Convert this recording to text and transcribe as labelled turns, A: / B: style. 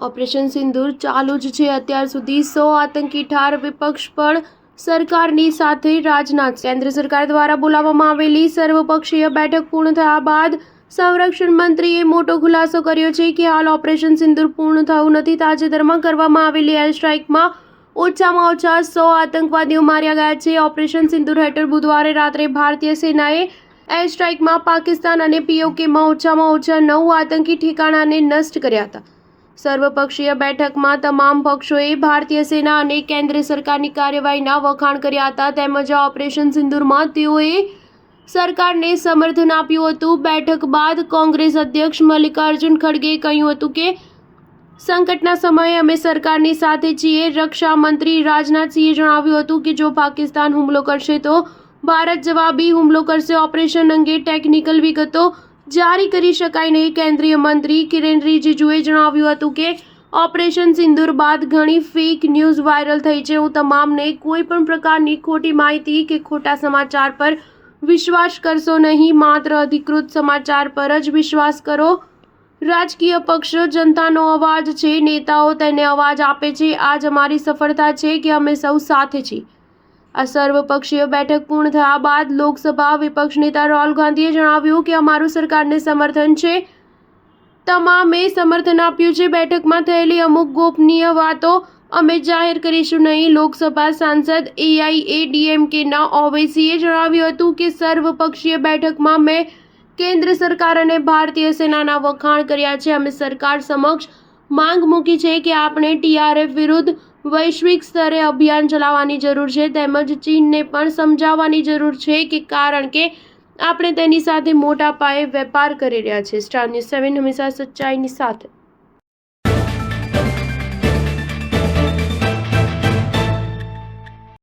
A: Operation સિંદૂર ચાલુ જ છે। અત્યાર સુધી 100 આતંકી ઠાર। વિપક્ષ પણ સરકારની સાથે। રાજનાથ કેન્દ્ર સરકાર દ્વારા બોલાવવામાં આવેલી સર્વપક્ષીય બેઠક પૂર્ણ થયા બાદ સંરક્ષણ મંત્રીએ મોટો ખુલાસો કર્યો છે કે હાલ ઓપરેશન સિંદૂર પૂર્ણ થયું નથી। તાજેતરમાં કરવામાં આવેલી એર સ્ટ્રાઇકમાં ઓછામાં ઓછા 100 આતંકવાદીઓ માર્યા ગયા છે। ઓપરેશન સિંદૂર હેઠળ બુધવારે રાત્રે ભારતીય સેનાએ એર સ્ટ્રાઇકમાં પાકિસ્તાન અને પીઓકેમાં ઓછામાં ઓછા 9 આતંકી ઠેકાણાને નષ્ટ કર્યા હતા। સર્વપક્ષીય બેઠકમાં તમામ પક્ષોએ ભારતીય સેના અને કેન્દ્ર સરકારની કાર્યવાહીના વખાણ કર્યા હતા। તેમજ આ ઓપરેશન સિંદૂરમાં તેઓએ સરકારને સમર્થન આપ્યું હતું। બેઠક બાદ કોંગ્રેસ અધ્યક્ષ મલ્લિકાર્જુન ખડગેએ કહ્યું હતું કે સંકટના સમયે અમે સરકારની સાથે છીએ। રક્ષા મંત્રી રાજનાથસિંહે જણાવ્યું હતું કે જો પાકિસ્તાન હુમલો કરશે તો ભારત જવાબી હુમલો કરશે। ઓપરેશન અંગે ટેકનિકલ વિગતો જારી કરી શકાય નહીં। કેન્દ્રીય મંત્રી કિરેન રિજિજુએ જણાવ્યું હતું કે ઓપરેશન સિંદૂર બાદ ઘણી ફેક ન્યૂઝ વાયરલ થઈ છે। હું તમામને કોઈ પણ પ્રકારની ખોટી માહિતી કે ખોટા સમાચાર પર વિશ્વાસ કરશો નહીં, માત્ર અધિકૃત સમાચાર પર જ વિશ્વાસ કરો। રાજકીય પક્ષો જનતાનો અવાજ છે, નેતાઓ તેને અવાજ આપે છે। આ જ અમારી સફળતા છે કે અમે સૌ સાથે છીએ। આ સર્વપક્ષીય બેઠક પૂર્ણ થયા બાદ લોકસભા વિપક્ષ નેતા રાહુલ ગાંધીએ જણાવ્યું કે અમારું સરકારને સમર્થન છે। તમામે સમર્થન આપ્યું છે। બેઠકમાં થયેલી અમુક ગોપનીય વાતો અમે જાહેર કરીશું નહીં। લોકસભા સાંસદ AIADMKના ઓવૈસીએ જણાવ્યું હતું કે સર્વપક્ષીય બેઠકમાં મેં કેન્દ્ર સરકાર અને ભારતીય સેનાના વખાણ કર્યા છે। અમે સરકાર સમક્ષ માંગ મૂકી છે કે આપણે TRF વિરુદ્ધ વૈશ્વિક સ્તરે અભિયાન ચલાવવાની જરૂર છે। તેમજ ચીનને પણ સમજાવવાની જરૂર છે કે કારણ કે આપણે તેની સાથે મોટા પાયે વેપાર કરી રહ્યા છીએ। સ્ટાર ન્યૂઝ 7 હંમેશા સચ્ચાઈની સાથે।